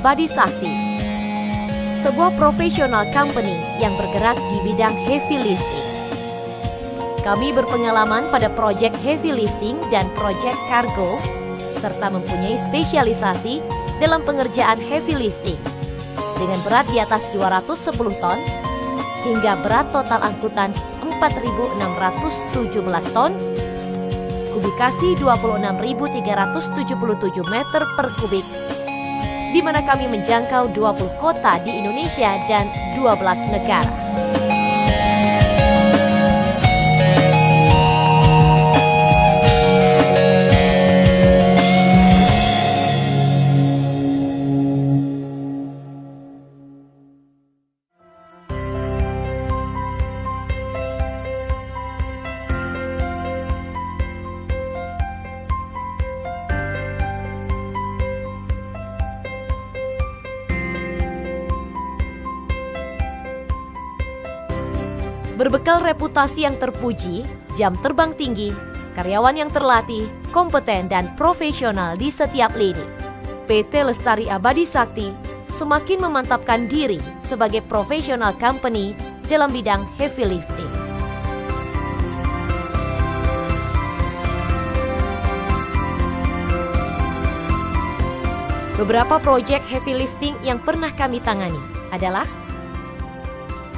Abadi Sakti, sebuah profesional company yang bergerak di bidang heavy lifting. Kami berpengalaman pada proyek heavy lifting dan proyek kargo, serta mempunyai spesialisasi dalam pengerjaan heavy lifting dengan berat di atas 210 ton hingga berat total angkutan 4.617 ton, kubikasi 26.377 meter per kubik, di mana kami menjangkau 20 kota di Indonesia dan 12 negara. Berbekal reputasi yang terpuji, jam terbang tinggi, karyawan yang terlatih, kompeten, dan profesional di setiap lini, PT Lestari Abadi Sakti semakin memantapkan diri sebagai profesional company dalam bidang heavy lifting. Beberapa proyek heavy lifting yang pernah kami tangani adalah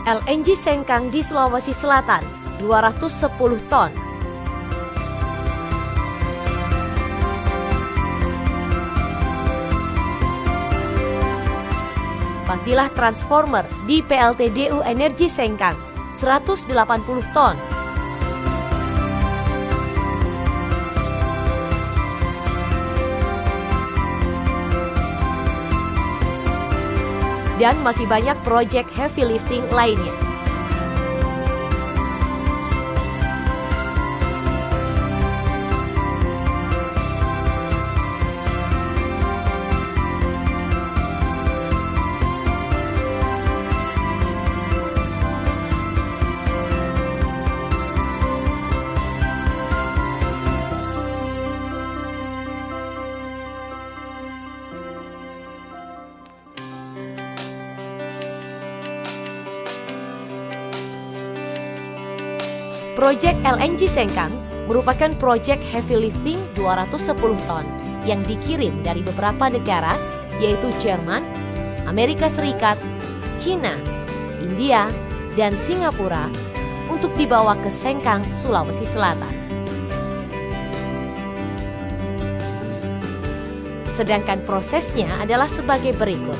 LNG Sengkang di Sulawesi Selatan, 210 ton. Patilah transformer di PLTDU Energi Sengkang, 180 ton. Dan masih banyak proyek heavy lifting lainnya. Proyek LNG Sengkang merupakan proyek heavy lifting 210 ton yang dikirim dari beberapa negara, yaitu Jerman, Amerika Serikat, Cina, India, dan Singapura untuk dibawa ke Sengkang, Sulawesi Selatan. Sedangkan prosesnya adalah sebagai berikut.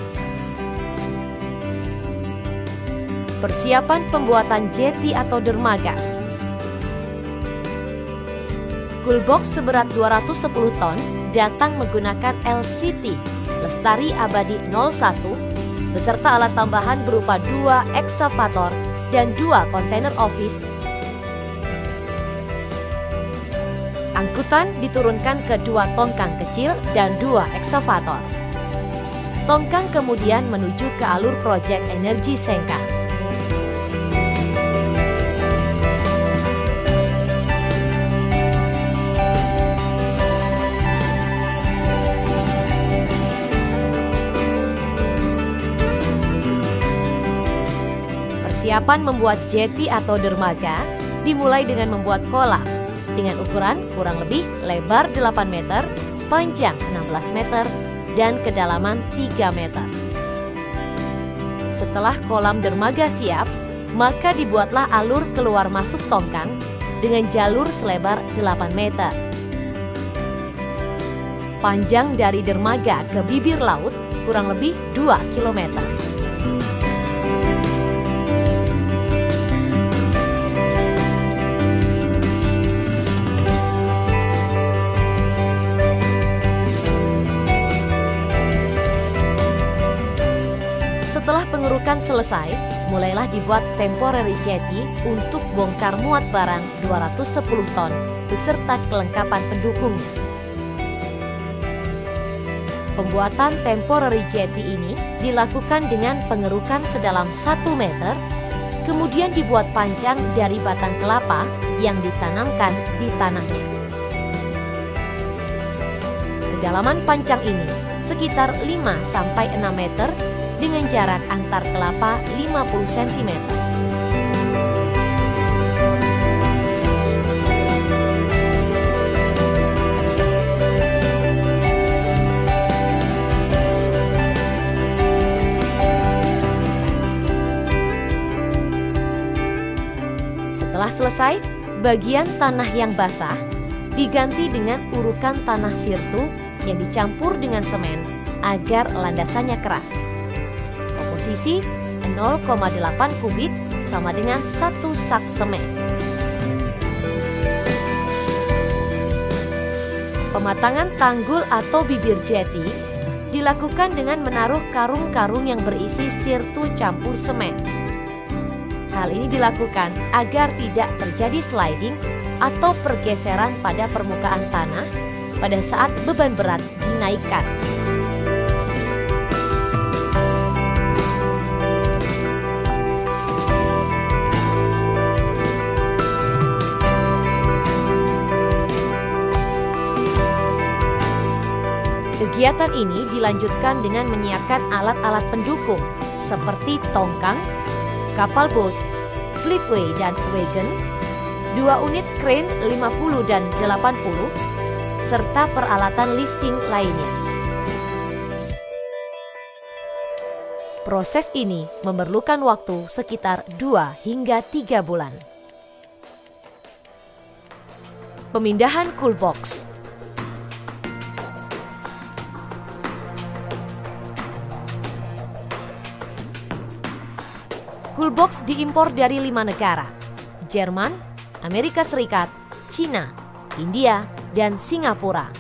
Persiapan pembuatan jeti atau dermaga. Coolbox seberat 210 ton datang menggunakan LCT Lestari Abadi 01 beserta alat tambahan berupa 2 eksavator dan 2 kontainer office. Angkutan diturunkan ke 2 tongkang kecil dan 2 eksavator. Tongkang kemudian menuju ke alur proyek energi Sengkang. Persiapan membuat jeti atau dermaga dimulai dengan membuat kolam dengan ukuran kurang lebih lebar 8 meter, panjang 16 meter, dan kedalaman 3 meter. Setelah kolam dermaga siap, maka dibuatlah alur keluar masuk tongkang dengan jalur selebar 8 meter. Panjang dari dermaga ke bibir laut kurang lebih 2 kilometer. Setelah pengerukan selesai, mulailah dibuat temporary jetty untuk bongkar muat barang 210 ton beserta kelengkapan pendukungnya. Pembuatan temporary jetty ini dilakukan dengan pengerukan sedalam 1 meter, kemudian dibuat panjang dari batang kelapa yang ditanamkan di tanahnya. Kedalaman panjang ini sekitar 5-6 meter dengan jarak antar kelapa 50 cm. Setelah selesai, bagian tanah yang basah diganti dengan urukan tanah sirtu yang dicampur dengan semen agar landasannya keras. Komposisi 0,8 kubik sama dengan 1 sak semen. Pematangan tanggul atau bibir jeti dilakukan dengan menaruh karung-karung yang berisi sirtu campur semen. Hal ini dilakukan agar tidak terjadi sliding atau pergeseran pada permukaan tanah pada saat beban berat dinaikkan. Kegiatan ini dilanjutkan dengan menyiapkan alat-alat pendukung seperti tongkang, kapal boat, slipway dan wagon, 2 unit crane 50 dan 80, serta peralatan lifting lainnya. Proses ini memerlukan waktu sekitar 2 hingga 3 bulan. Pemindahan cool box. Cool box diimpor dari 5 negara: Jerman, Amerika Serikat, Cina, India, dan Singapura.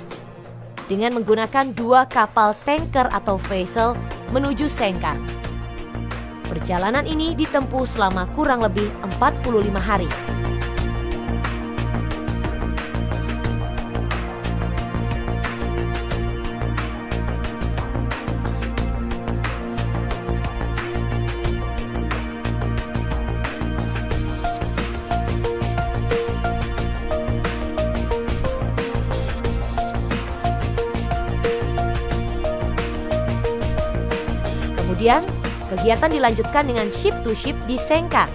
Dengan menggunakan 2 kapal tanker atau vessel menuju Sengkang. Perjalanan ini ditempuh selama kurang lebih 45 hari. Kemudian, kegiatan dilanjutkan dengan ship to ship di Sengkang,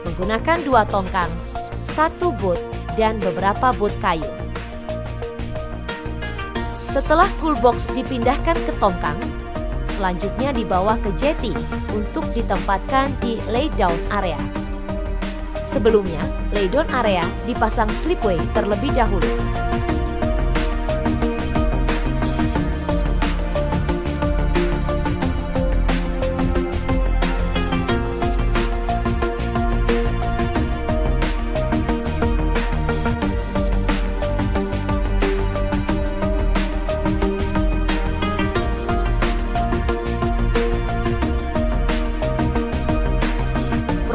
menggunakan 2 tongkang, 1 boat, dan beberapa boat kayu. Setelah cool box dipindahkan ke tongkang, selanjutnya dibawa ke jetty untuk ditempatkan di laydown area. Sebelumnya, laydown area dipasang slipway terlebih dahulu.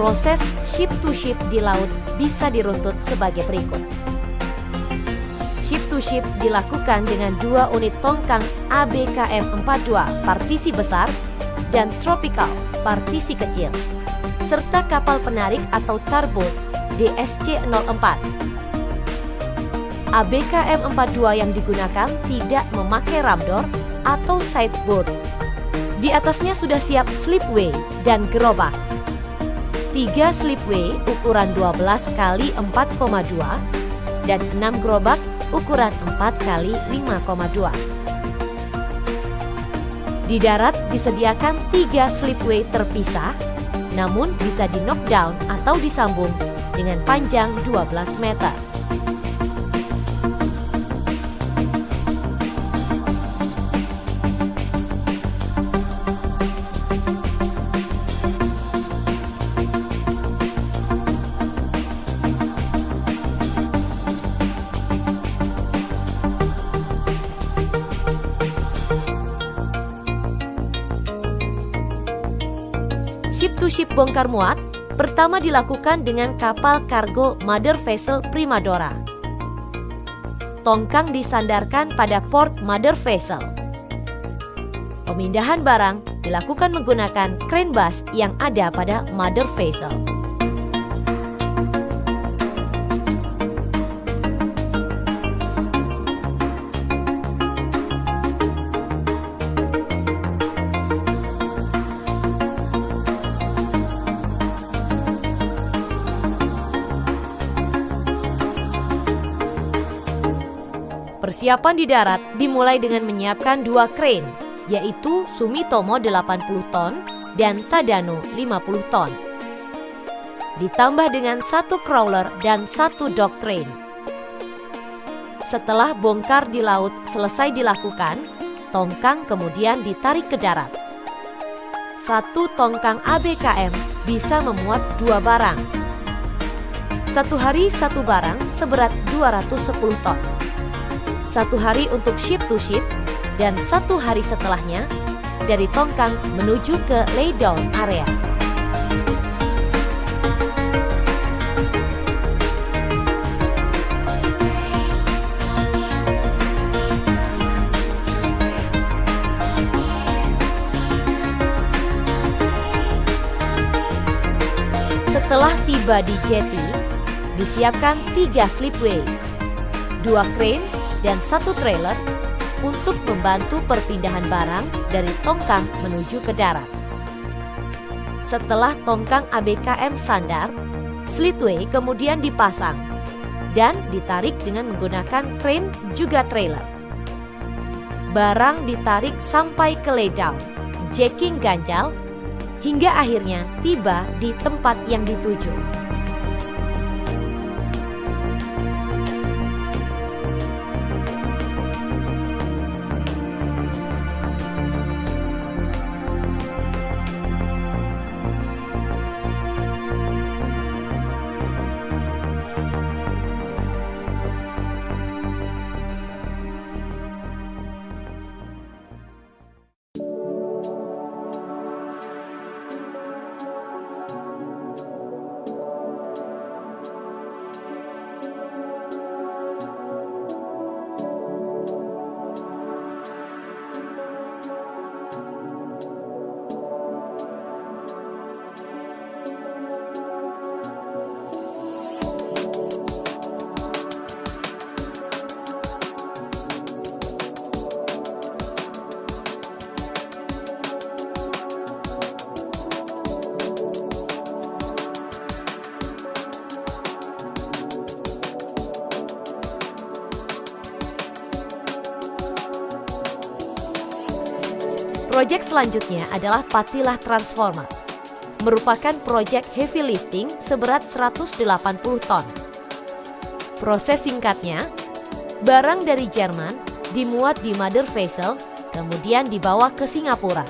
Proses ship to ship di laut bisa diruntut sebagai berikut. Ship to ship dilakukan dengan 2 unit tongkang ABKM 42 partisi besar dan Tropical partisi kecil, serta kapal penarik atau tugboat DSC-04. ABKM 42 yang digunakan tidak memakai ramdor atau sideboard. Di atasnya sudah siap slipway dan gerobak. 3 slipway ukuran 12 x 4,2 dan 6 gerobak ukuran 4 x 5,2. Di darat disediakan 3 slipway terpisah, namun bisa di knockdown atau disambung dengan panjang 12 meter. Ship-to-ship bongkar muat pertama dilakukan dengan kapal kargo Mother Vessel Primadora. Tongkang disandarkan pada port Mother Vessel. Pemindahan barang dilakukan menggunakan crane bus yang ada pada Mother Vessel. Persiapan di darat dimulai dengan menyiapkan 2 crane, yaitu Sumitomo 80 ton dan Tadano 50 ton. Ditambah dengan 1 crawler dan 1 dock crane. Setelah bongkar di laut selesai dilakukan, tongkang kemudian ditarik ke darat. 1 tongkang ABKM bisa memuat 2 barang. 1 hari 1 barang seberat 210 ton. 1 hari untuk ship to ship dan 1 hari setelahnya dari tongkang menuju ke laydown area. Setelah tiba di jetty, disiapkan 3 slipway, 2 crane, dan 1 trailer untuk membantu perpindahan barang dari tongkang menuju ke darat. Setelah tongkang ABKM sandar, slipway kemudian dipasang dan ditarik dengan menggunakan crane juga trailer. Barang ditarik sampai ke laydown, jacking ganjal, hingga akhirnya tiba di tempat yang dituju. Proyek selanjutnya adalah Patilah Transformer, merupakan proyek heavy lifting seberat 180 ton. Proses singkatnya, barang dari Jerman dimuat di mother vessel, kemudian dibawa ke Singapura.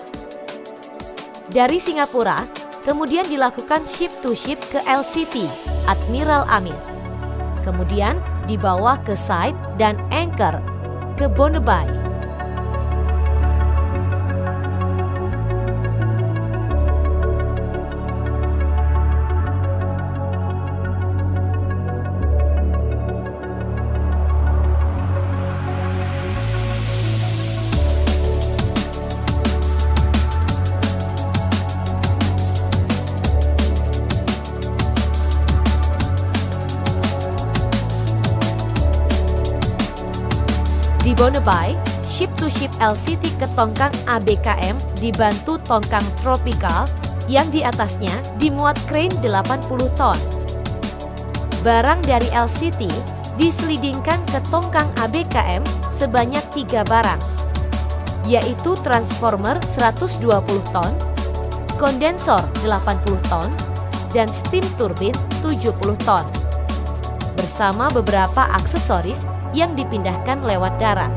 Dari Singapura, kemudian dilakukan ship to ship ke LCT, Admiral Amir. Kemudian dibawa ke site dan anchor ke Bonneby. Di Bonneby, ship-to-ship LCT ke tongkang ABKM dibantu tongkang Tropical yang di atasnya dimuat crane 80 ton. Barang dari LCT diselidingkan ke tongkang ABKM sebanyak 3 barang, yaitu transformer 120 ton, kondensor 80 ton, dan steam turbin 70 ton, bersama beberapa aksesoris yang dipindahkan lewat darat.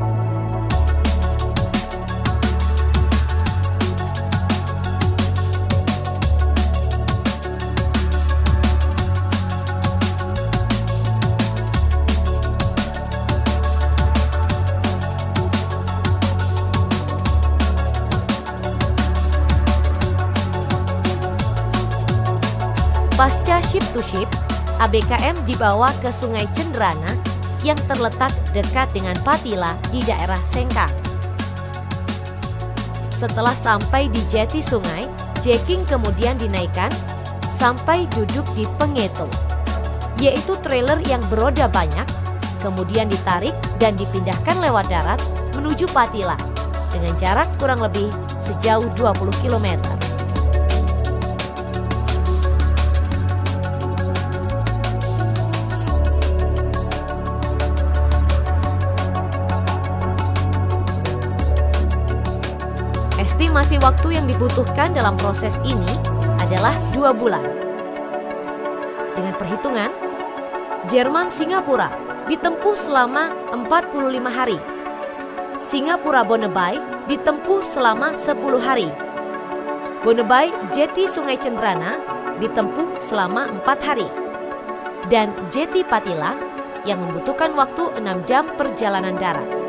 Pasca ship to ship, ABKM dibawa ke Sungai Cendrana yang terletak dekat dengan Patilah di daerah Sengkang. Setelah sampai di jeti sungai, jacking kemudian dinaikkan sampai duduk di pengeto, yaitu trailer yang beroda banyak, kemudian ditarik dan dipindahkan lewat darat menuju Patilah dengan jarak kurang lebih sejauh 20 km. Estimasi waktu yang dibutuhkan dalam proses ini adalah 2 bulan. Dengan perhitungan, Jerman-Singapura ditempuh selama 45 hari. Singapura-Bonebai ditempuh selama 10 hari. Bonebai-Jeti Sungai Cendrana ditempuh selama 4 hari. Dan Jeti Patila yang membutuhkan waktu 6 jam perjalanan darat.